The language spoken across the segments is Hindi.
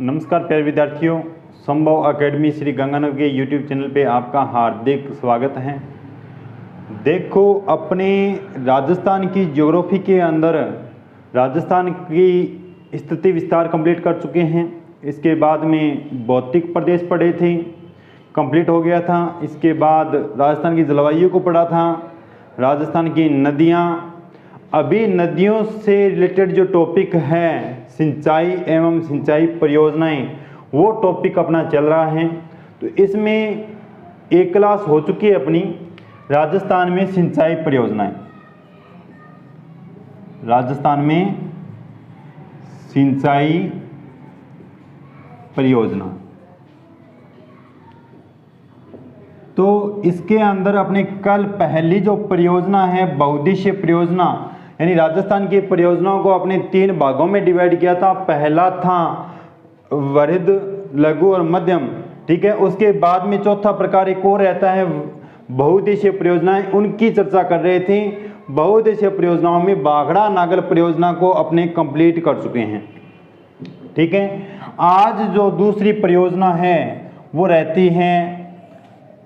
नमस्कार प्यारे विद्यार्थियों, संभव एकेडमी श्री गंगानगर के यूट्यूब चैनल पे आपका हार्दिक स्वागत है। देखो, अपने राजस्थान की ज्योग्राफी के अंदर राजस्थान की स्थिति विस्तार कंप्लीट कर चुके हैं। इसके बाद में भौतिक प्रदेश पढ़े थे, कंप्लीट हो गया था। इसके बाद राजस्थान की जलवायु को पढ़ा था, राजस्थान की नदियाँ। अभी नदियों से रिलेटेड जो टॉपिक है सिंचाई एवं सिंचाई परियोजनाएं, वो टॉपिक अपना चल रहा है। तो इसमें एक क्लास हो चुकी है अपनी राजस्थान में सिंचाई परियोजनाएं। राजस्थान में सिंचाई परियोजना, तो इसके अंदर अपने कल पहली जो परियोजना है बहुउद्देशीय परियोजना, यानी राजस्थान की परियोजनाओं को अपने 3 भागों में डिवाइड किया था। पहला था वृहद, लघु और मध्यम, ठीक है। उसके बाद में चौथा प्रकार एक और रहता है बहुउद्देशीय परियोजनाएं, उनकी चर्चा कर रहे थे। बहुउद्देशीय परियोजनाओं में बाघड़ा नागल परियोजना को अपने कंप्लीट कर चुके हैं, ठीक है। आज जो दूसरी परियोजना है वो रहती है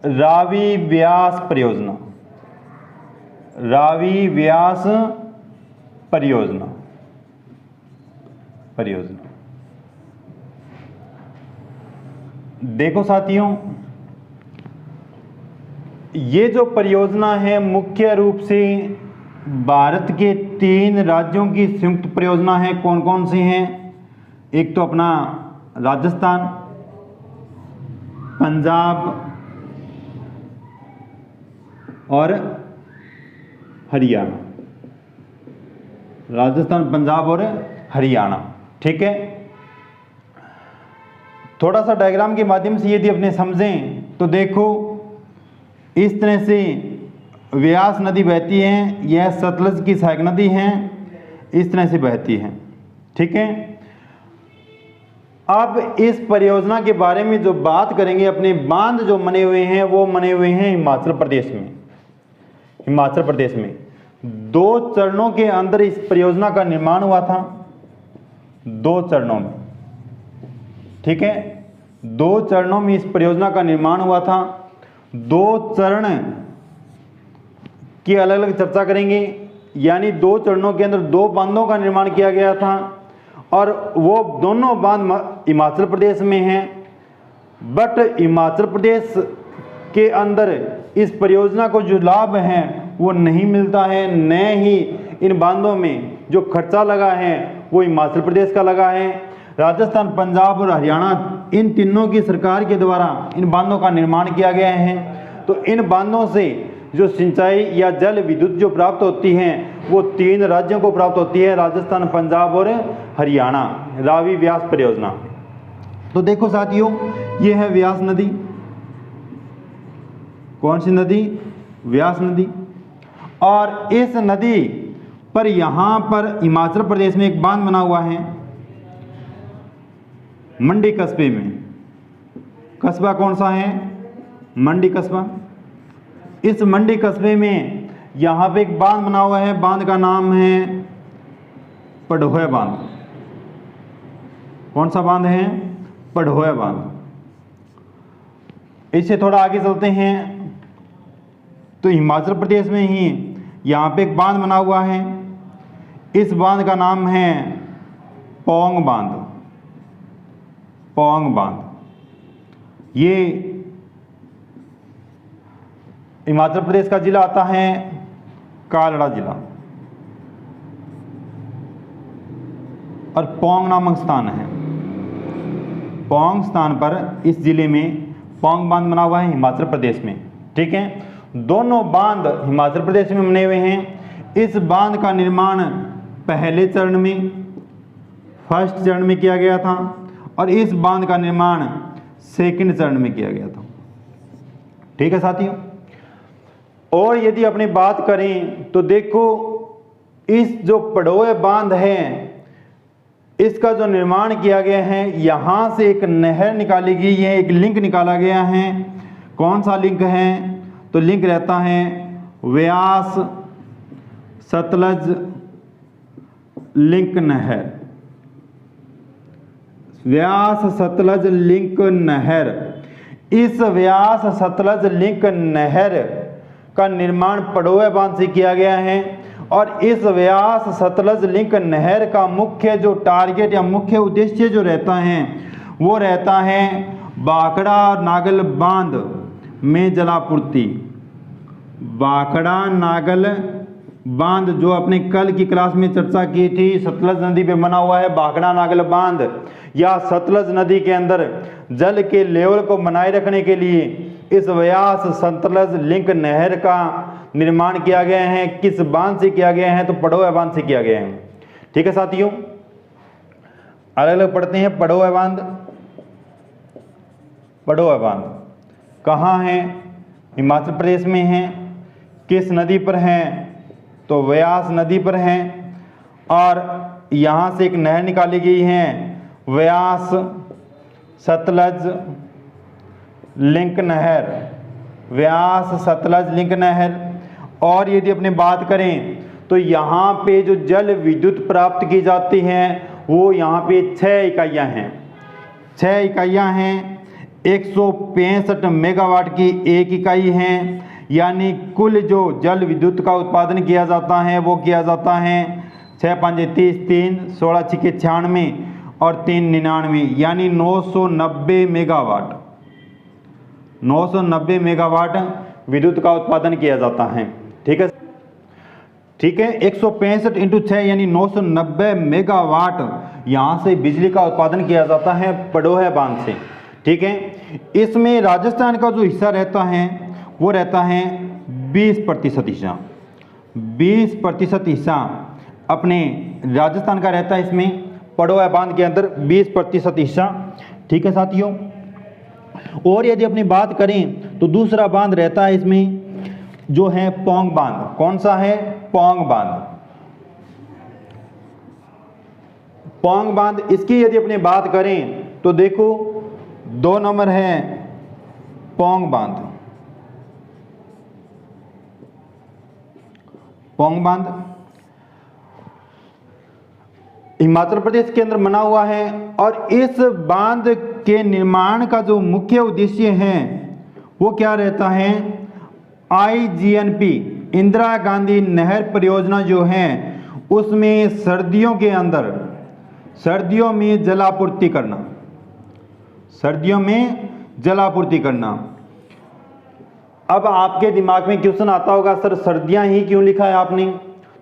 रावी व्यास परियोजना। रावी व्यास परियोजना देखो साथियों, ये जो परियोजना है मुख्य रूप से भारत के 3 राज्यों की संयुक्त परियोजना है। कौन कौन सी हैं? एक तो अपना राजस्थान, पंजाब और हरियाणा। राजस्थान, पंजाब और हरियाणा, ठीक है। थोड़ा सा डायग्राम के माध्यम से यदि अपने समझें तो देखो, इस तरह से व्यास नदी बहती है, यह सतलज की सहायक नदी है, इस तरह से बहती है, ठीक है। अब इस परियोजना के बारे में जो बात करेंगे, अपने बांध जो बने हुए हैं वो बने हुए हैं हिमाचल प्रदेश में। हिमाचल प्रदेश में 2 चरणों के अंदर इस परियोजना का निर्माण हुआ था। 2 चरणों में, ठीक है, 2 चरणों में इस परियोजना का निर्माण हुआ था। 2 चरण की अलग अलग चर्चा करेंगे, यानी 2 चरणों के अंदर 2 बांधों का निर्माण किया गया था और वो दोनों बांध हिमाचल प्रदेश में हैं। बट हिमाचल प्रदेश के अंदर इस परियोजना को जो लाभ है वो नहीं मिलता है, न ही इन बांधों में जो खर्चा लगा है वो हिमाचल प्रदेश का लगा है। राजस्थान, पंजाब और हरियाणा, इन तीनों की सरकार के द्वारा इन बांधों का निर्माण किया गया है। तो इन बांधों से जो सिंचाई या जल विद्युत जो प्राप्त होती है वो 3 राज्यों को प्राप्त होती है, राजस्थान, पंजाब और हरियाणा। रावी व्यास परियोजना, तो देखो साथियों, ये है व्यास नदी। कौन सी नदी? व्यास नदी। और इस नदी पर यहां पर हिमाचल प्रदेश में एक बांध बना हुआ है मंडी कस्बे में। कस्बा कौन सा है? मंडी कस्बा। इस मंडी कस्बे में यहां पे एक बांध बना हुआ है, बांध का नाम है पढ़ोया बांध। कौन सा बांध है? पढ़ोया बांध। इससे थोड़ा आगे चलते हैं तो हिमाचल प्रदेश में ही यहाँ पे एक बांध बना हुआ है। इस बांध का नाम है पौंग बांध। पौंग बांध ये हिमाचल प्रदेश का जिला आता है कालड़ा जिला, और पौंग नामक स्थान है। पौंग स्थान पर इस जिले में पौंग बांध बना हुआ है हिमाचल प्रदेश में, ठीक है। दोनों बांध हिमाचल प्रदेश में बने हुए हैं। इस बांध का निर्माण पहले चरण में, फर्स्ट चरण में किया गया था और इस बांध का निर्माण सेकंड चरण में किया गया था, ठीक है साथियों। और यदि अपनी बात करें तो देखो, इस जो पढ़ोया बांध है इसका जो निर्माण किया गया है, यहां से एक नहर निकाली गई है, एक लिंक निकाला गया है। कौन सा लिंक है? तो लिंक रहता है व्यास सतलज लिंक नहर। व्यास सतलज लिंक नहर, इस व्यास सतलज लिंक नहर का निर्माण पड़ोए बांध से किया गया है। और इस व्यास सतलज लिंक नहर का मुख्य जो टारगेट या मुख्य उद्देश्य जो रहता है वो रहता है भाखड़ा और नागल बांध में जलापूर्ति। भाखड़ा नागल बांध जो अपने कल की क्लास में चर्चा की थी, सतलज नदी पे बना हुआ है भाखड़ा नागल बांध, या सतलज नदी के अंदर जल के लेवल को बनाए रखने के लिए इस व्यास सतलज लिंक नहर का निर्माण किया गया है। किस बांध से किया गया है? तो पड़ोए बांध से किया गया है। ठीक है साथियों, अलग अलग पढ़ते हैं। पड़ोए बांध, पड़ोए बांध कहाँ है? हिमाचल प्रदेश में है। किस नदी पर है? तो व्यास नदी पर है। और यहाँ से एक नहर निकाली गई है, व्यास सतलज लिंक नहर, व्यास सतलज लिंक नहर। और यदि अपने बात करें तो यहाँ पे जो जल विद्युत प्राप्त की जाती है वो यहाँ पे 6 इकाइयाँ हैं। 6 इकाइयाँ हैं। 165 मेगावाट की एक इकाई है, यानी कुल जो जल विद्युत का उत्पादन किया जाता है वो किया जाता है 6 5 30 3 16 6 96 और 3 99, यानी 990 मेगावाट। 990 मेगावाट विद्युत का उत्पादन किया जाता है। ठीक है, ठीक है। 165 इंटू 6 यानी 990 मेगावाट यहाँ से बिजली का उत्पादन किया जाता है पड़ोए बांध से। ठीक है, इसमें राजस्थान का जो हिस्सा रहता है वो रहता है 20% हिस्सा। 20% हिस्सा अपने राजस्थान का रहता है इसमें पड़ोए बांध के अंदर 20% हिस्सा। ठीक है साथियों, और यदि अपनी बात करें तो दूसरा बांध रहता है इसमें जो है पौंग बांध। कौन सा है? पौंग बांध। पौंग बांध, इसकी यदि अपनी बात करें तो देखो 2 नंबर है पौंग बांध। पौंग बांध हिमाचल प्रदेश के अंदर बना हुआ है। और इस बांध के निर्माण का जो मुख्य उद्देश्य है वो क्या रहता है? IGNP इंदिरा गांधी नहर परियोजना जो है उसमें सर्दियों के अंदर, सर्दियों में जलापूर्ति करना, सर्दियों में जलापूर्ति करना। अब आपके दिमाग में क्वेश्चन आता होगा, सर सर्दियां ही क्यों लिखा है आपने?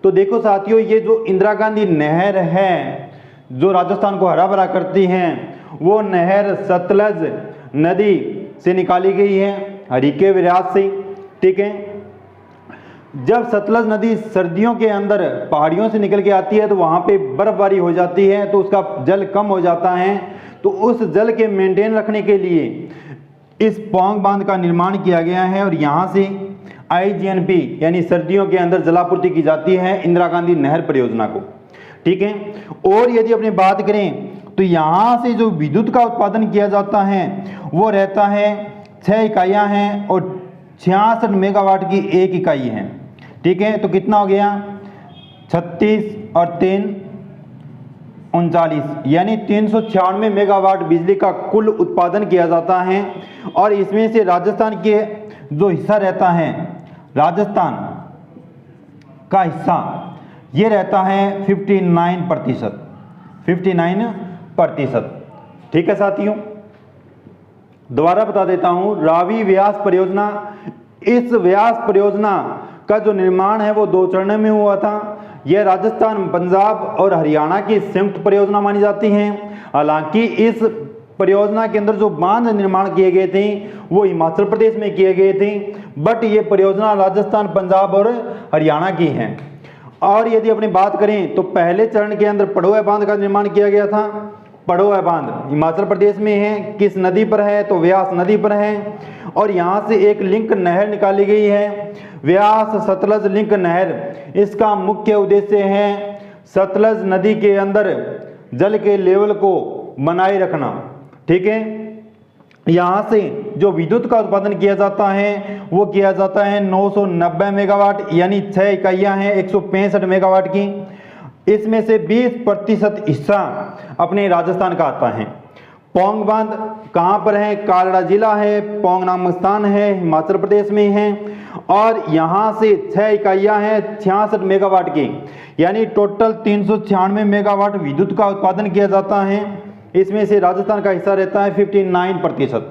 तो देखो साथियों, ये जो इंदिरा गांधी नहर है जो राजस्थान को हरा भरा करती है वो नहर सतलज नदी से निकाली गई है, हरिके विराज से। ठीक है, जब सतलज नदी सर्दियों के अंदर पहाड़ियों से निकल के आती है तो वहाँ पे बर्फबारी हो जाती है तो उसका जल कम हो जाता है। तो उस जल के मेंटेन रखने के लिए इस पौंग बांध का निर्माण किया गया है और यहाँ से IGNP यानी सर्दियों के अंदर जलापूर्ति की जाती है इंदिरा गांधी नहर परियोजना को। ठीक है, और यदि अपनी बात करें तो यहाँ से जो विद्युत का उत्पादन किया जाता है वो रहता है 6 इकाइयाँ हैं और 66 मेगावाट की एक इकाई है। ठीक है, तो कितना हो गया? 36 और 3 39, यानी 396 मेगावाट बिजली का कुल उत्पादन किया जाता है। और इसमें से राजस्थान के जो हिस्सा रहता है, राजस्थान का हिस्सा ये रहता है 59%। 59%। ठीक है साथियों, दोबारा बता देता हूं, रावी व्यास परियोजना, इस व्यास परियोजना का जो निर्माण है वो 2 चरणों में हुआ था। यह राजस्थान, पंजाब और हरियाणा की संयुक्त परियोजना मानी जाती है। हालांकि इस परियोजना के अंदर जो बांध निर्माण किए गए थे वो हिमाचल प्रदेश में किए गए थे, बट ये परियोजना राजस्थान, पंजाब और हरियाणा की है। और यदि अपनी बात करें तो पहले चरण के अंदर पड़ोए बांध का निर्माण किया गया था। पड़ोए बांध हिमाचल प्रदेश में है। किस नदी पर है? तो व्यास नदी पर है। और यहाँ से एक लिंक नहर निकाली गई है, व्यास सतलज लिंक नहर। इसका मुख्य उद्देश्य है सतलज नदी के अंदर जल के लेवल को बनाए रखना। ठीक है, यहाँ से जो विद्युत का उत्पादन किया जाता है वो किया जाता है 990 मेगावाट, यानी 6 इकाइयाँ हैं 165 मेगावाट की। इसमें से 20% हिस्सा अपने राजस्थान का आता है। पौंग बांध कहाँ पर है? कालड़ा जिला है, पौंग नामक स्थान है, हिमाचल प्रदेश में है। और यहाँ से 6 इकाइयाँ हैं 66 मेगावाट की, यानी टोटल 396 मेगावाट विद्युत का उत्पादन किया जाता है। इसमें से राजस्थान का हिस्सा रहता है 59%।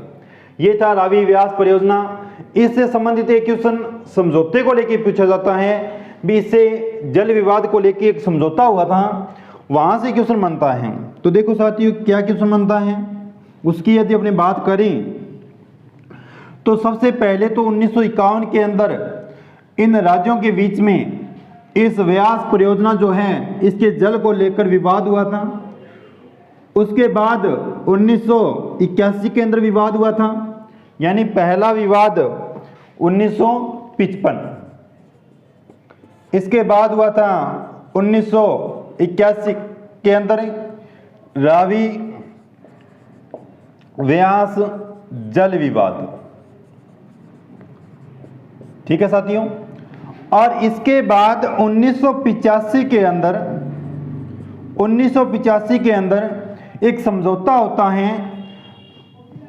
ये था रावी व्यास परियोजना। इससे संबंधित एक क्वेश्चन समझौते को लेकर पूछा जाता है भी, इससे जल विवाद को लेकर एक समझौता हुआ था, वहां से क्वेश्चन बनता है। तो देखो साथियों क्या क्वेश्चन बनता है, उसकी यदि अपनी बात करें तो सबसे पहले तो 1951 के अंदर इन राज्यों के बीच में इस व्यास परियोजना जो है इसके जल को लेकर विवाद हुआ था। उसके बाद 1981 के अंदर विवाद हुआ था, यानी पहला विवाद 1955। इसके बाद हुआ था 1981 के अंदर रावी व्यास जल विवाद। ठीक है साथियों। और इसके बाद 1985 के अंदर एक समझौता होता है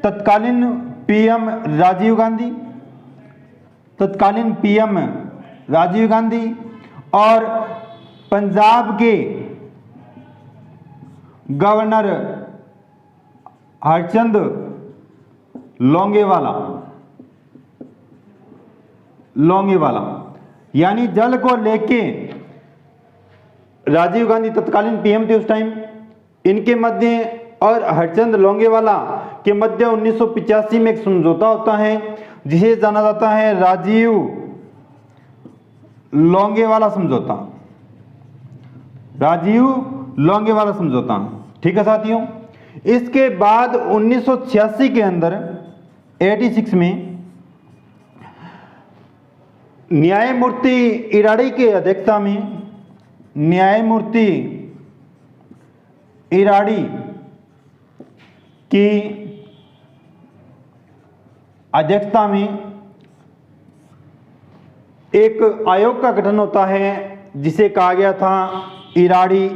तत्कालीन पीएम राजीव गांधी और पंजाब के गवर्नर हरचंद लोंगेवाला, यानी जल को लेके राजीव गांधी तत्कालीन पीएम थे उस टाइम, इनके मध्य और हरचंद लोंगेवाला के मध्य 1985 में एक समझौता होता है जिसे जाना जाता है राजीव लोंगेवाला समझौता। ठीक है साथियों। इसके बाद 1986 के अंदर 86 में न्यायमूर्ति इराड़ी की अध्यक्षता में एक आयोग का गठन होता है जिसे कहा गया था इराड़ी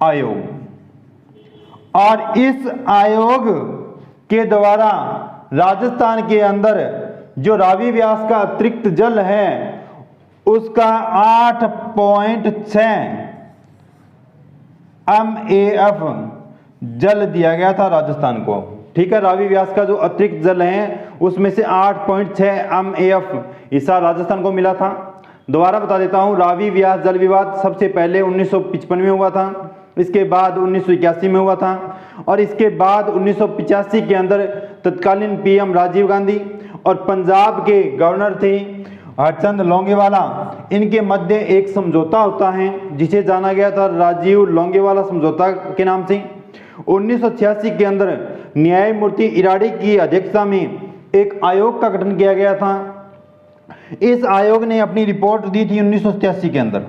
आयोग। और इस आयोग के द्वारा राजस्थान के अंदर जो रावी व्यास का अतिरिक्त जल है उसका 8.6 MAF जल दिया गया था राजस्थान को। ठीक है, रावी व्यास का जो अतिरिक्त जल है उसमें से 8.6 MAF हिस्सा राजस्थान को मिला था। दोबारा बता देता हूं, रावी व्यास जल विवाद सबसे पहले 1955 में हुआ था, इसके बाद 1981 में हुआ था और इसके बाद 1985 के अंदर तत्कालीन पीएम राजीव गांधी और पंजाब के गवर्नर थे हरचंद लोंगेवाला, इनके मध्य एक समझौता होता है जिसे जाना गया था राजीव लोंगेवाला समझौता के नाम से। 1986 के अंदर न्यायमूर्ति इराड़ी की अध्यक्षता में एक आयोग का गठन किया गया था। इस आयोग ने अपनी रिपोर्ट दी थी 1987 के अंदर।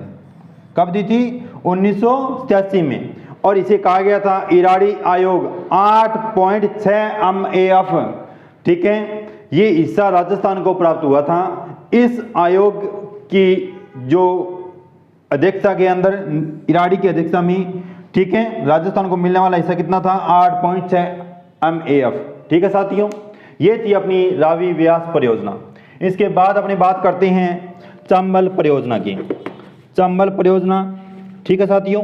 कब दी थी? 1987 में। और इसे कहा गया था इराड़ी आयोग 8.6 MAF। ठीक है, ये हिस्सा राजस्थान को प्राप्त हुआ था। इस आयोग की जो अध्यक्षता के अंदर इराड़ी की अध्यक्षता में, ठीक है, राजस्थान को मिलने वाला हिस्सा कितना था? 8.6 MAF। ठीक है साथियों, ये थी अपनी रावी व्यास परियोजना। इसके बाद अपनी बात करते हैं चंबल परियोजना की। चंबल परियोजना, ठीक है साथियों,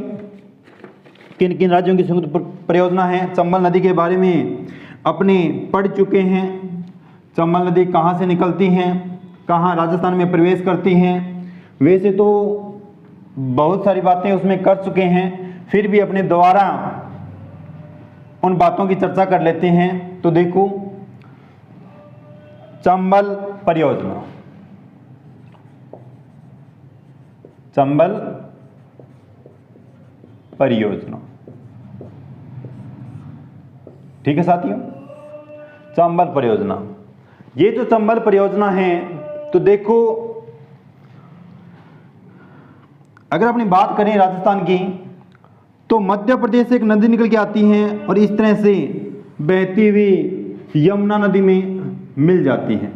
किन किन राज्यों की संयुक्त परियोजना है? चंबल नदी के बारे में अपने पढ़ चुके हैं। चंबल नदी कहाँ से निकलती हैं, कहाँ राजस्थान में प्रवेश करती हैं। वैसे तो बहुत सारी बातें उसमें कर चुके हैं, फिर भी अपने दोबारा उन बातों की चर्चा कर लेते हैं। तो देखो, चंबल परियोजना, ठीक है साथियों, चंबल परियोजना। ये जो चंबल परियोजना है, तो देखो अगर अपनी बात करें राजस्थान की, तो मध्य प्रदेश से एक नदी निकल के आती है और इस तरह से बहती हुई यमुना नदी में मिल जाती है।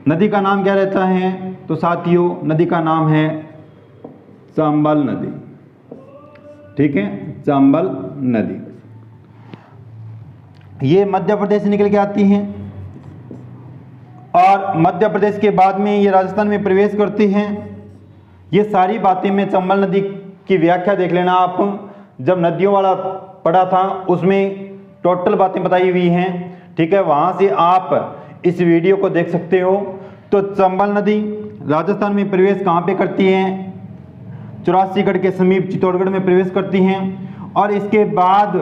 नदी का नाम क्या रहता है? तो साथियों, नदी का नाम है चंबल नदी। ठीक है, चंबल नदी। ये मध्य प्रदेश से निकल के आती हैं और मध्य प्रदेश के बाद में ये राजस्थान में प्रवेश करती हैं। ये सारी बातें में चंबल नदी की व्याख्या देख लेना आप, जब नदियों वाला पढ़ा था उसमें टोटल बातें बताई हुई हैं, ठीक है, वहाँ से आप इस वीडियो को देख सकते हो। तो चंबल नदी राजस्थान में प्रवेश कहाँ पे करती है? 84गढ़ के समीप चित्तौड़गढ़ में प्रवेश करती हैं और इसके बाद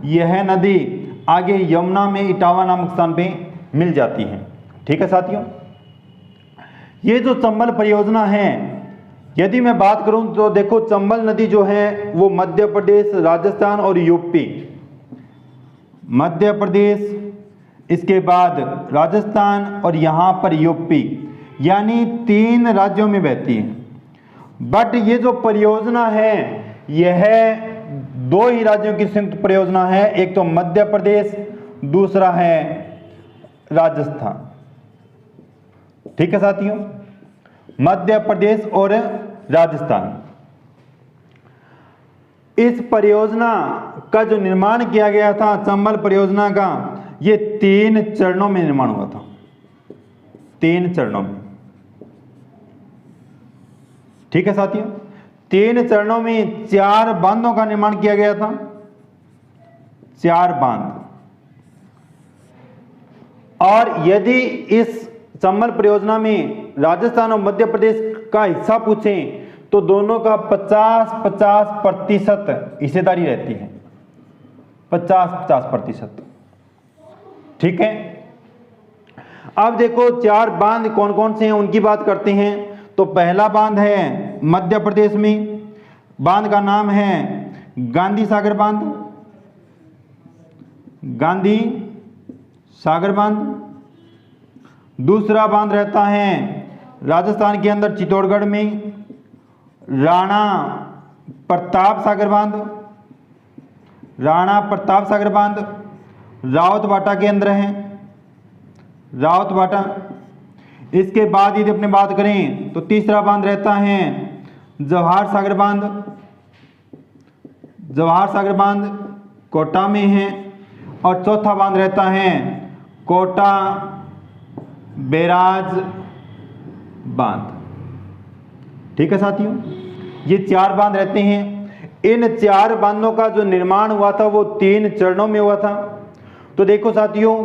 यह नदी आगे यमुना में इटावा नामक स्थान पे मिल जाती है। ठीक है साथियों, ये जो चंबल परियोजना है, यदि मैं बात करूं तो देखो चंबल नदी जो है वो मध्य प्रदेश, राजस्थान और यूपी, मध्य प्रदेश, इसके बाद राजस्थान और यहाँ पर यूपी, यानी 3 राज्यों में बहती है। बट ये जो परियोजना है यह 2 ही राज्यों की संयुक्त परियोजना है, एक तो मध्य प्रदेश, दूसरा है राजस्थान। ठीक है साथियों, मध्य प्रदेश और राजस्थान। इस परियोजना का जो निर्माण किया गया था, चंबल परियोजना का, ये 3 चरणों में निर्माण हुआ था, 3 चरणों में। ठीक है साथियों, 3 चरणों में 4 बांधों का निर्माण किया गया था, 4 बांध। और यदि इस चंबल परियोजना में राजस्थान और मध्य प्रदेश का हिस्सा पूछें तो दोनों का 50-50% हिस्सेदारी रहती है, 50-50%। ठीक है, अब देखो 4 बांध कौन कौन से हैं उनकी बात करते हैं। तो पहला बांध है मध्य प्रदेश में, बांध का नाम है गांधी सागर बांध, गांधी सागर बांध। दूसरा बांध रहता है राजस्थान के अंदर चित्तौड़गढ़ में, राणा प्रताप सागर बांध, राणा प्रताप सागर बांध रावतबाटा के अंदर है, रावतबाटा। इसके बाद यदि अपने बात करें तो तीसरा बांध रहता है जवाहर सागर बांध, जवाहर सागर बांध कोटा में है। और चौथा बांध रहता है कोटा बैराज बांध। ठीक है साथियों, ये 4 बांध रहते हैं। इन 4 बांधों का जो निर्माण हुआ था वो 3 चरणों में हुआ था। तो देखो साथियों,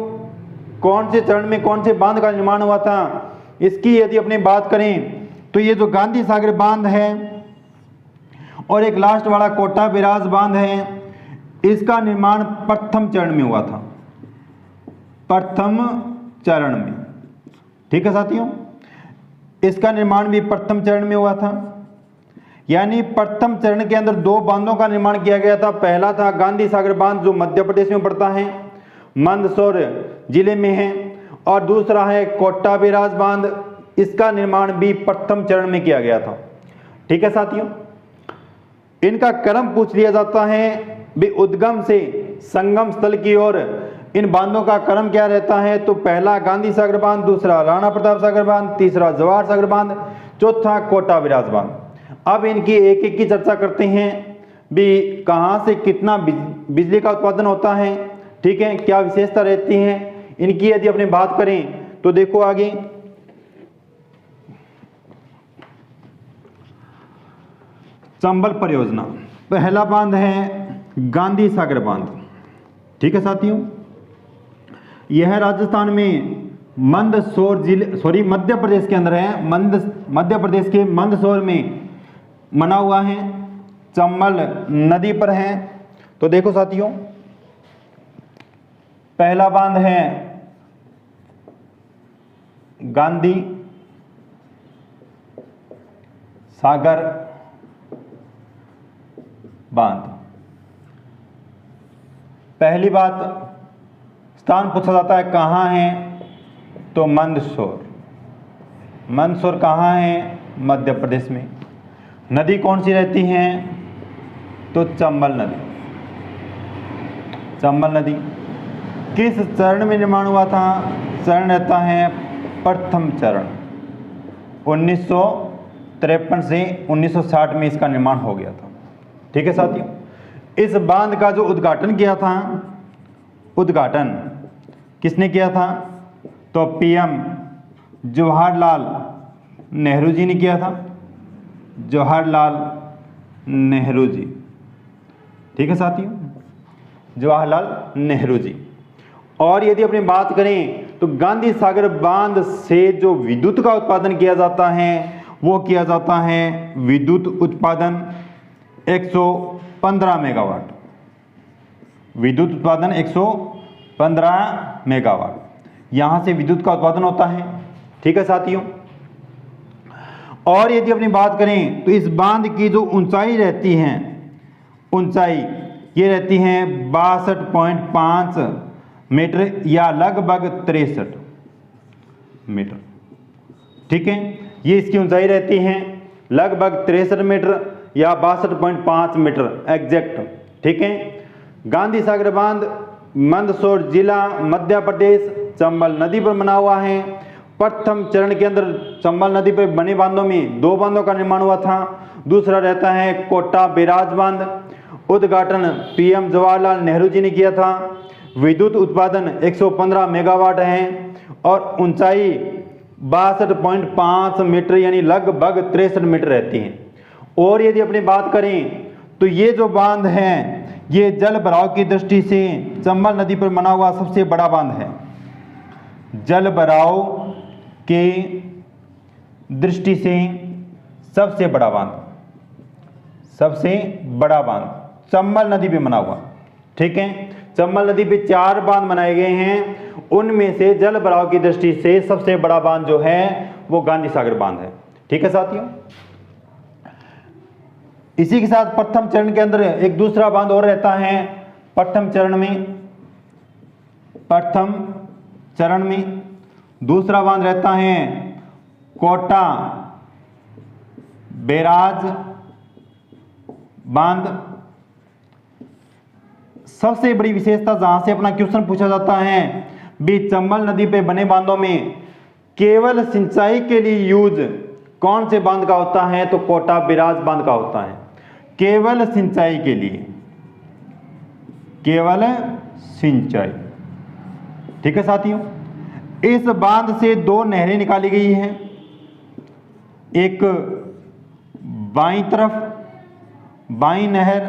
कौन से चरण में कौन से बांध का निर्माण हुआ था, इसकी यदि अपनी बात करें तो ये जो गांधी सागर बांध है और एक लास्ट वाला कोटा बैराज बांध है, इसका निर्माण प्रथम चरण में हुआ था, प्रथम चरण में। ठीक है साथियों, इसका निर्माण भी प्रथम चरण में हुआ था। यानी प्रथम चरण के अंदर 2 बांधों का निर्माण किया गया था। पहला था गांधी सागर बांध जो मध्य प्रदेश में पड़ता है, मंदसौर जिले में है, और दूसरा है कोटा बैराज बांध, इसका निर्माण भी प्रथम चरण में किया गया था। ठीक है साथियों, इनका क्रम पूछ लिया जाता है भी उद्गम से संगम स्थल की ओर इन बांधों का क्रम क्या रहता है। तो पहला गांधी सागर बांध, दूसरा राणा प्रताप सागर बांध, तीसरा जवाहर सागर बांध, चौथा कोटा बैराज बांध। अब इनकी एक एक की चर्चा करते हैं भी कहाँ से कितना बिजली का उत्पादन होता है, ठीक है, क्या विशेषता रहती है इनकी। यदि अपनी बात करें तो देखो आगे चंबल परियोजना, पहला बांध है गांधी सागर बांध। ठीक है साथियों, यह राजस्थान में मंदसौर जिले मध्य प्रदेश के अंदर है, मध्य प्रदेश के मंदसौर में बना हुआ है, चंबल नदी पर है। तो देखो साथियों, पहला बांध है गांधी सागर बांध। पहली बात, स्थान पूछा जाता है कहाँ है, तो मंदसौर। मंदसौर कहाँ है, मध्य प्रदेश में। नदी कौन सी रहती है, तो चंबल नदी, चंबल नदी। किस चरण में निर्माण हुआ था, चरण रहता है प्रथम चरण। 1953 से 1960 में इसका निर्माण हो गया था। ठीक है साथियों, इस बांध का जो उद्घाटन किया था, उद्घाटन किसने किया था? तो पीएम जवाहरलाल नेहरू जी ने किया था, जवाहरलाल नेहरू जी। ठीक है साथियों, जवाहरलाल नेहरू जी। और यदि अपनी बात करें तो गांधी सागर बांध से जो विद्युत का उत्पादन किया जाता है वो किया जाता है विद्युत उत्पादन 115 मेगावाट, विद्युत उत्पादन 115 मेगावाट यहां से विद्युत का उत्पादन होता है। ठीक है साथियों, और यदि अपनी बात करें तो इस बांध की जो ऊंचाई रहती है, ऊंचाई ये रहती है 62.5 मीटर या लगभग 63 मीटर। ठीक है, ये इसकी ऊंचाई रहती है लगभग 63 मीटर या 62.5 मीटर एग्जैक्ट। ठीक है, गांधी सागर बांध मंदसौर जिला मध्य प्रदेश चंबल नदी पर बना हुआ है। प्रथम चरण के अंदर चंबल नदी पर बने बांधों में 2 बांधों का निर्माण हुआ था। दूसरा रहता है कोटा बैराज बांध, उद्घाटन पीएम जवाहरलाल नेहरू जी ने किया था। विद्युत उत्पादन 115 मेगावाट है और ऊंचाई 62.5 मीटर यानी लगभग 63 मीटर रहती है। और यदि अपनी बात करें तो ये जो बांध है ये जल भराव की दृष्टि से चंबल नदी पर बना हुआ सबसे बड़ा बांध है। जल भराव के दृष्टि से सबसे बड़ा बांध, सबसे बड़ा बांध चंबल नदी पे बना हुआ। ठीक है, चंबल नदी पे 4 बांध बनाए गए हैं, उनमें से जल भराव की दृष्टि से सबसे बड़ा बांध जो है वो गांधी सागर बांध है। ठीक है साथियों, इसी के साथ प्रथम चरण के अंदर एक दूसरा बांध और रहता है। प्रथम चरण में दूसरा बांध रहता है कोटा बैराज बांध। सबसे बड़ी विशेषता जहां से अपना क्वेश्चन पूछा जाता है भी चंबल नदी पे बने बांधों में केवल सिंचाई के लिए यूज कौन से बांध का होता है? तो कोटा बैराज बांध का होता है, केवल सिंचाई के लिए, केवल सिंचाई। ठीक है साथियों, इस बांध से 2 नहरें निकाली गई हैं, एक बाईं तरफ बाईं नहर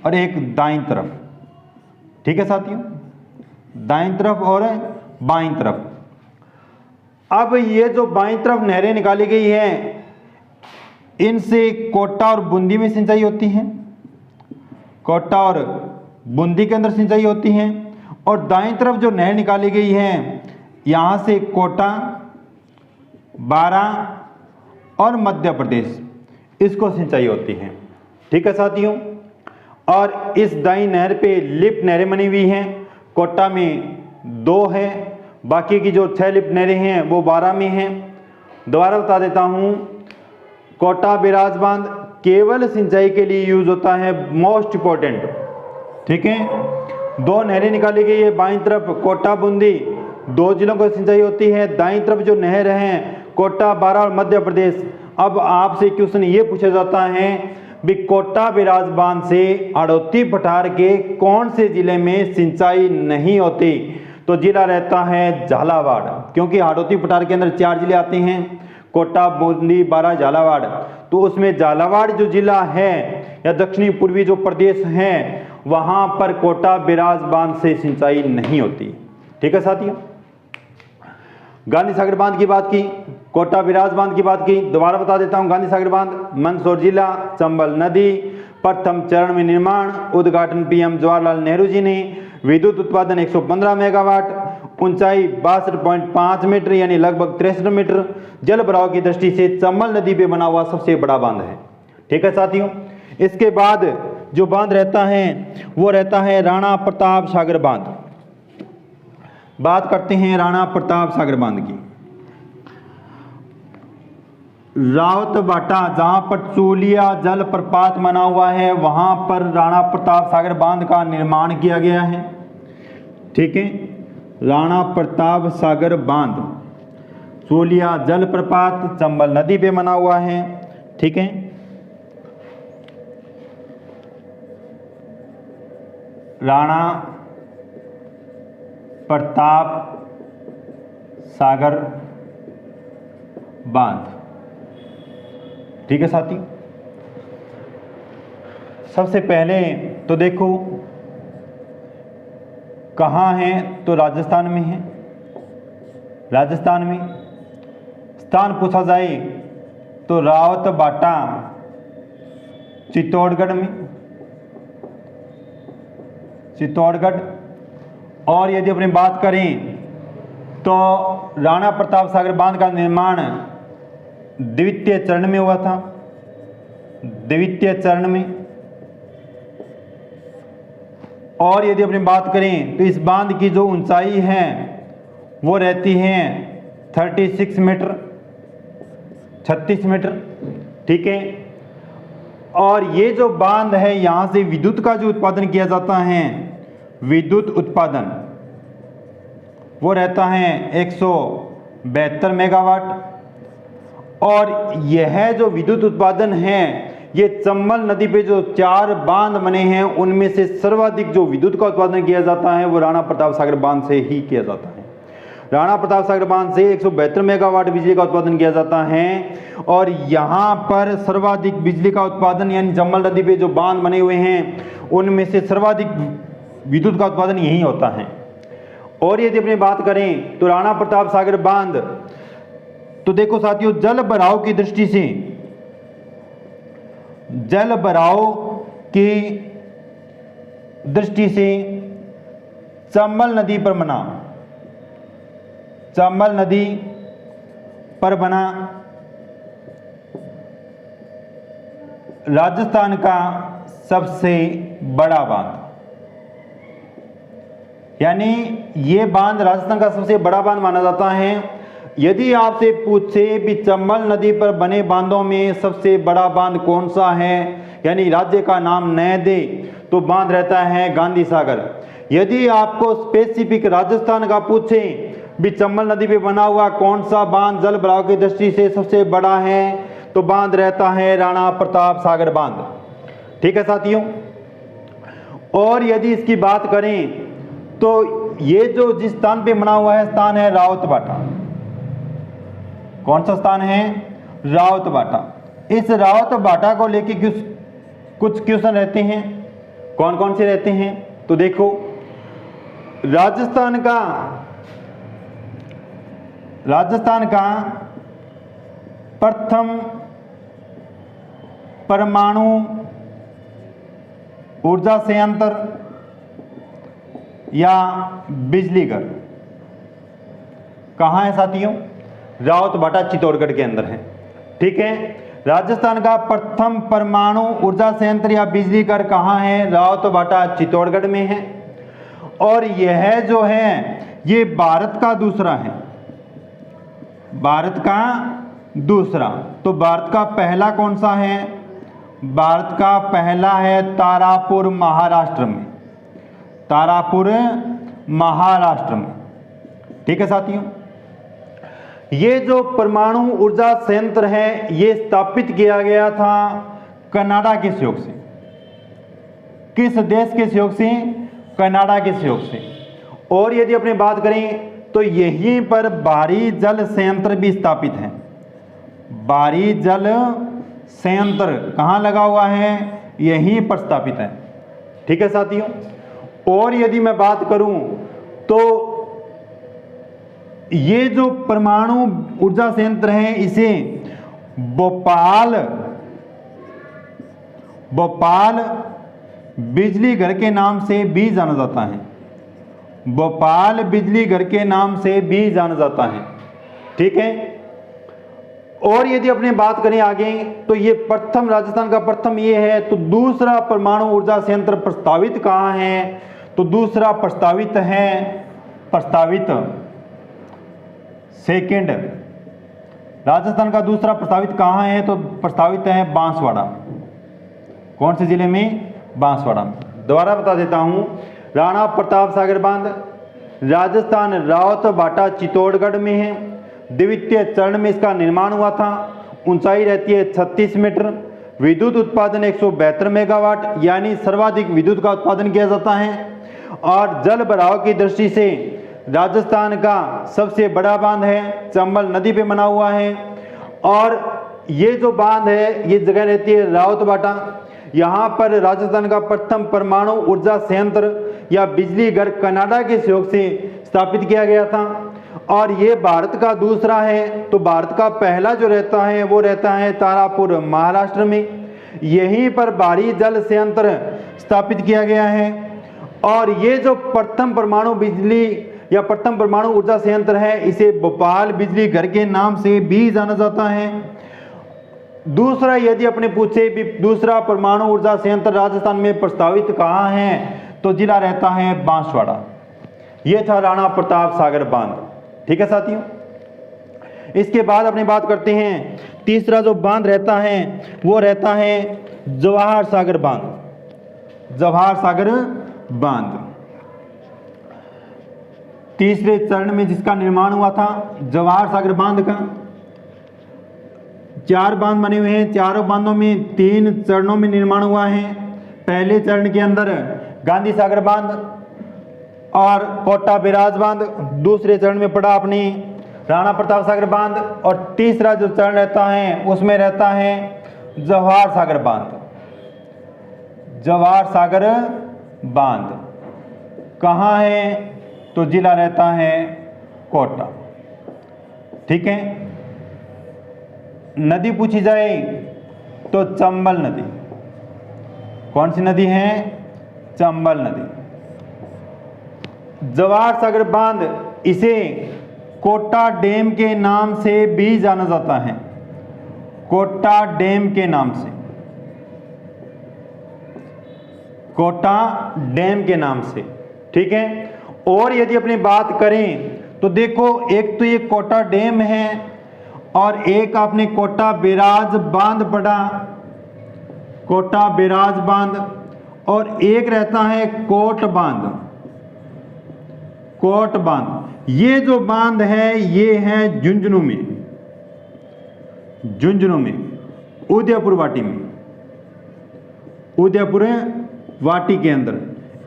और एक दाईं तरफ। ठीक है साथियों, दाईं तरफ और बाईं तरफ। अब ये जो बाईं तरफ नहरें निकाली गई हैं इनसे कोटा और बूंदी में सिंचाई होती है, कोटा और बूंदी के अंदर सिंचाई होती है। और दाईं तरफ जो नहर निकाली गई है यहां से कोटा, बारा और मध्य प्रदेश इसको सिंचाई होती है। ठीक है साथियों, और इस दाईं नहर पे लिफ्ट नहरें बनी हुई हैं। कोटा में 2 है, बाकी की जो 6 लिफ्ट नहरें हैं वो बारा में हैं। दोबारा बता देता हूं, कोटा बैराज बांध केवल सिंचाई के लिए यूज होता है, मोस्ट इंपॉर्टेंट। ठीक है, 2 नहरें निकाली गई है, बाईं तरफ कोटा बूंदी 2 जिलों को सिंचाई होती है, दाईं तरफ जो नहर है कोटा, बारा और मध्य प्रदेश। अब आपसे क्वेश्चन ये पूछा जाता है भी कोटा बैराज बांध से हाड़ौती पठार के कौन से जिले में सिंचाई नहीं होती? तो जिला रहता है झालावाड़, क्योंकि हाड़ौती पठार के अंदर 4 जिले आते हैं, कोटा, बूंदी, बारा, झालावाड़। तो उसमें झालावाड़ जो जिला है या दक्षिणी पूर्वी जो प्रदेश है वहां पर कोटा बैराज बांध से सिंचाई नहीं होती। ठीक है साथियों, गांधी सागर बांध की बात की, कोटा बैराज बांध की बात की। दोबारा बता देता हूं, गांधी सागर बांध मंदसौर जिला, चंबल नदी, प्रथम चरण में निर्माण, उद्घाटन पीएम जवाहरलाल नेहरू जी ने। विद्युत उत्पादन 115 मेगावाट, ऊंचाई 62.5 मीटर यानी लगभग 63 मीटर। जल भराव की दृष्टि से चंबल नदी पे बना हुआ सबसे बड़ा बांध है। ठीक है साथियों, इसके बाद जो बांध रहता है वो रहता है राणा प्रताप सागर बांध। बात करते हैं राणा प्रताप सागर बांध की। रावतबाटा जहां पर चूलिया जल प्रपात बना हुआ है वहां पर राणा प्रताप सागर बांध का निर्माण किया गया है। ठीक है, राणा प्रताप सागर बांध चूलिया जल प्रपात चंबल नदी पे बना हुआ है। ठीक है, राणा प्रताप सागर बांध। ठीक है साथी, सबसे पहले तो देखो कहाँ है, तो राजस्थान में है। राजस्थान में स्थान पूछा जाए तो रावतबाटा चित्तौड़गढ़ में, चित्तौड़गढ़। और यदि अपनी बात करें तो राणा प्रताप सागर बांध का निर्माण द्वितीय चरण में हुआ था, द्वितीय चरण में। और यदि अपनी बात करें तो इस बांध की जो ऊंचाई है वो रहती है 36 मीटर, 36 मीटर। ठीक है, और ये जो बांध है यहां से विद्युत का जो उत्पादन किया जाता है, विद्युत उत्पादन वो रहता है 172 मेगावाट। और यह जो विद्युत उत्पादन है ये चंबल नदी पे जो 4 बांध बने हैं उनमें से सर्वाधिक जो विद्युत का उत्पादन किया जाता है वो राणा प्रताप सागर बांध से ही किया जाता है। राणा प्रताप सागर बांध से 172 मेगावाट बिजली का उत्पादन किया जाता है। और यहाँ पर सर्वाधिक बिजली का उत्पादन यानी चंबल नदी पे जो बांध बने हुए हैं उनमें से सर्वाधिक विद्युत का उत्पादन यही होता है। और यदि अपनी बात करें तो राणा प्रताप सागर बांध, तो देखो साथियों जल भराव की दृष्टि से, जल भराव की दृष्टि से चंबल नदी पर बना, चंबल नदी पर बना राजस्थान का सबसे बड़ा बांध। यानी ये बांध राजस्थान का सबसे बड़ा बांध माना जाता है। यदि आपसे पूछे भी चंबल नदी पर बने बांधों में सबसे बड़ा बांध कौन सा है, यानी राज्य का नाम न दे, तो बांध रहता है गांधी सागर। यदि आपको स्पेसिफिक राजस्थान का पूछे भी चंबल नदी पे बना हुआ कौन सा बांध जल भराव की दृष्टि से सबसे बड़ा है, तो बांध रहता है राणा प्रताप सागर बांध। ठीक है साथियों, और यदि इसकी बात करें तो ये जो जिस स्थान पे बना हुआ है स्थान है रावतबाटा। कौन सा स्थान है? रावतबाटा। इस रावतबाटा को लेके कुछ क्वेश्चन रहते हैं। कौन कौन से रहते हैं? तो देखो राजस्थान का प्रथम परमाणु ऊर्जा संयंत्र या बिजली घर कहाँ है साथियों? रावतबाटा चित्तौड़गढ़ के अंदर है। ठीक है, राजस्थान का प्रथम परमाणु ऊर्जा संयंत्र या बिजली घर कहाँ है? रावतबाटा चित्तौड़गढ़ में है। और यह जो है ये भारत का दूसरा है, भारत का दूसरा। तो भारत का पहला कौन सा है? भारत का पहला है तारापुर महाराष्ट्र में, तारापुर महाराष्ट्र में। ठीक है साथियों, ये जो परमाणु ऊर्जा संयंत्र है ये स्थापित किया गया था कनाडा के सहयोग से। किस देश के सहयोग से? कनाडा के सहयोग से। और यदि अपनी बात करें तो यहीं पर भारी जल संयंत्र भी स्थापित है। भारी जल संयंत्र कहाँ लगा हुआ है? यहीं पर स्थापित है। ठीक है साथियों, और यदि मैं बात करूं तो ये जो परमाणु ऊर्जा संयंत्र है इसे भोपाल बिजली घर के नाम से भी जाना जाता है। भोपाल बिजली घर के नाम से भी जाना जाता है। ठीक है, और यदि अपने बात करें आगे तो ये प्रथम, राजस्थान का प्रथम ये है। तो दूसरा परमाणु ऊर्जा संयंत्र प्रस्तावित कहाँ है? तो दूसरा प्रस्तावित है, प्रस्तावित सेकंड, राजस्थान का दूसरा प्रस्तावित कहाँ है? तो प्रस्तावित है बांसवाड़ा। कौन से जिले में? बांसवाड़ा में। दोबारा बता देता हूं, राणा प्रताप सागर बांध राजस्थान रावतबाटा चित्तौड़गढ़ में है। द्वितीय चरण में इसका निर्माण हुआ था। ऊंचाई रहती है 36 मीटर। विद्युत उत्पादन 172 मेगावाट यानी सर्वाधिक विद्युत का उत्पादन किया जाता है। और जल भराव की दृष्टि से राजस्थान का सबसे बड़ा बांध है, चंबल नदी पे बना हुआ है। और ये जो बांध है ये जगह रहती है रावतबाटा। यहाँ पर राजस्थान का प्रथम परमाणु ऊर्जा संयंत्र या बिजली घर कनाडा के सहयोग से स्थापित किया गया था। और ये भारत का दूसरा है, तो भारत का पहला जो रहता है वो रहता है तारापुर महाराष्ट्र में। यहीं पर भारी जल संयंत्र स्थापित किया गया है। और ये जो प्रथम परमाणु बिजली या प्रथम परमाणु ऊर्जा संयंत्र है इसे भोपाल बिजली घर के नाम से भी जाना जाता है। दूसरा, यदि अपने पूछे भी दूसरा परमाणु ऊर्जा संयंत्र राजस्थान में प्रस्तावित कहाँ है, तो जिला रहता है बांसवाड़ा। यह था राणा प्रताप सागर बांध। ठीक है साथियों, इसके बाद अपनी बात करते हैं तीसरा जो बांध रहता है वो रहता है जवाहर सागर बांध। जवाहर सागर बांध तीसरे चरण में जिसका निर्माण हुआ था जवाहर सागर बांध का। 4 बांध बने हुए हैं, चारों बांधों में 3 चरणों में निर्माण हुआ है। पहले चरण के अंदर गांधी सागर बांध और कोटा बैराज बांध, दूसरे चरण में पड़ा अपनी राणा प्रताप सागर बांध, और तीसरा जो चरण रहता है उसमें रहता है जवाहर सागर बांध। जवाहर सागर बांध कहाँ है, तो जिला रहता है कोटा। ठीक है, नदी पूछी जाए तो चंबल नदी। कौन सी नदी है, चंबल नदी। जवाहर सागर बांध इसे कोटा डैम के नाम से भी जाना जाता है, कोटा डैम के नाम से, कोटा डैम के नाम से। ठीक है, और यदि अपनी बात करें तो देखो एक तो ये कोटा डैम है और एक आपने कोटा बैराज बांध पड़ा, कोटा बैराज बांध, और एक रहता है कोट बांध। कोट बांध ये जो बांध है ये है झुंझुनू में, झुंझुनू में, उदयपुर वाटी में, उदयपुर वाटी के अंदर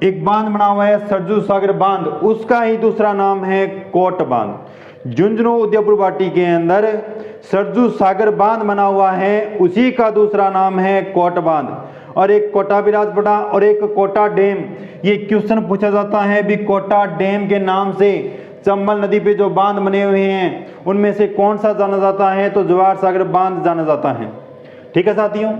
एक बांध बना हुआ है सरजू सागर बांध, उसका ही दूसरा नाम है कोट बांध। झुंझुनू उदयपुर वाटी के अंदर सरजू सागर बांध बना हुआ है, उसी का दूसरा नाम है कोट बांध। और एक कोटा बैराज पड़ा और एक कोटा डैम। ये क्वेश्चन पूछा जाता है भी कोटा डैम के नाम से चंबल नदी पे जो बांध बने हुए हैं उनमें से कौन सा जाना जाता है, तो जवाहर सागर बांध जाना जाता है। ठीक है साथियों,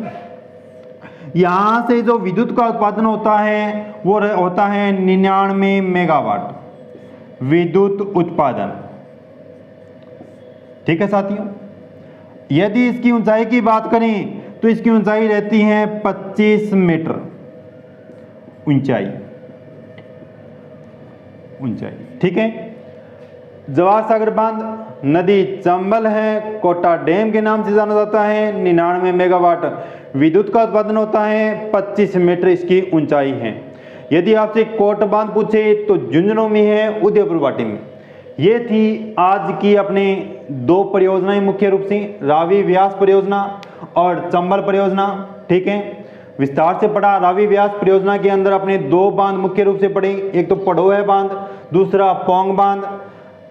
यहां से जो विद्युत का उत्पादन होता है वो होता है 99 मेगावाट विद्युत उत्पादन। ठीक है साथियों, यदि इसकी ऊंचाई की बात करें तो इसकी ऊंचाई रहती है 25 मीटर ऊंचाई। ठीक है, जवाहर सागर बांध नदी चंबल है, कोटा डैम के नाम से जाना जाता है, 99 मेगावाट विद्युत का उत्पादन होता है, 25 मीटर इसकी ऊंचाई है। यदि आपसे कोट बांध पूछे तो झुंझुनू में है, उदयपुर वाटी में। ये थी आज की अपने 2 परियोजनाएं मुख्य रूप से, रावी व्यास परियोजना और चंबल परियोजना। ठीक है, विस्तार से पढ़ा। रावी व्यास परियोजना के अंदर अपने 2 बांध मुख्य रूप से पढ़े, एक तो पड़ोह बांध, दूसरा पोंग बांध,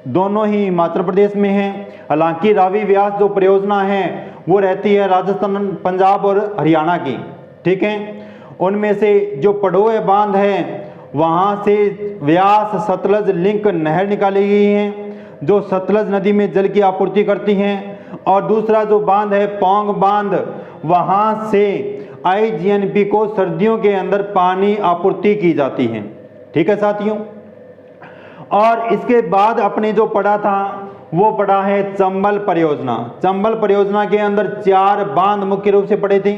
दोनों ही हिमाचल प्रदेश में है। हालांकि रावी व्यास जो परियोजना है वो रहती है राजस्थान, पंजाब और हरियाणा की। ठीक है, उनमें से जो पड़ोह बांध है वहां से व्यास सतलज लिंक नहर निकाली गई है जो सतलज नदी में जल की आपूर्ति करती हैं। और दूसरा जो बांध है पोंग बांध, वहां से आईजीएनपी को सर्दियों के अंदर पानी आपूर्ति की जाती है। ठीक है साथियों, और इसके बाद अपने जो पढ़ा था वो पढ़ा है चंबल परियोजना। चंबल परियोजना के अंदर 4 बांध मुख्य रूप से पड़े थे,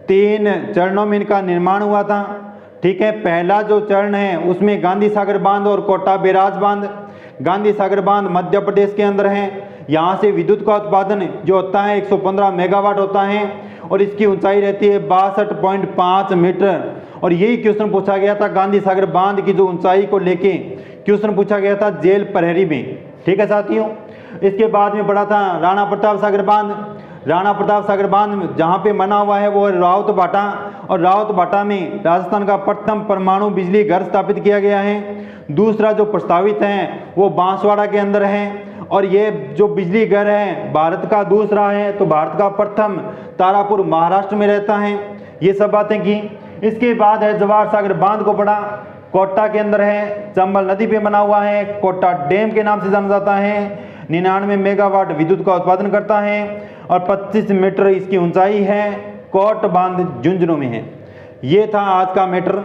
3 चरणों में इनका निर्माण हुआ था। ठीक है, पहला जो चरण है उसमें गांधी सागर बांध और कोटा बैराज बांध। गांधी सागर बांध मध्य प्रदेश के अंदर है। यहाँ से विद्युत का उत्पादन जो होता है 115 मेगावाट होता है और इसकी ऊंचाई रहती है 62.5 मीटर। और यही क्वेश्चन पूछा गया था गांधी सागर बांध की जो ऊंचाई को लेके क्वेश्चन पूछा गया था जेल प्रहरी में। ठीक है साथियों, इसके बाद में पढ़ा था राणा प्रताप सागर बांध। राणा प्रताप सागर बांध जहाँ पे बना हुआ है वो रावत भाटा, और रावत भाटा में राजस्थान का प्रथम परमाणु बिजली घर स्थापित किया गया है। दूसरा जो प्रस्तावित है वो बांसवाड़ा के अंदर है, और ये जो बिजली घर है भारत का दूसरा है, तो भारत का प्रथम तारापुर महाराष्ट्र में रहता है। ये सब बातें की। इसके बाद है जवाहर सागर बांध को पढ़ा, कोटा के अंदर है, चंबल नदी पे बना हुआ है, कोटा डैम के नाम से जाना जाता है। 99 मेगावाट विद्युत का उत्पादन करता है और 25 मीटर इसकी ऊंचाई है। कोट बांध झुंझुनू में है। ये था आज का मैटर।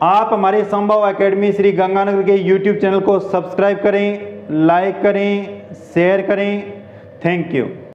आप हमारे संभव एकेडमी श्री गंगानगर के यूट्यूब चैनल को सब्सक्राइब करें, लाइक करें, शेयर करें। Thank you.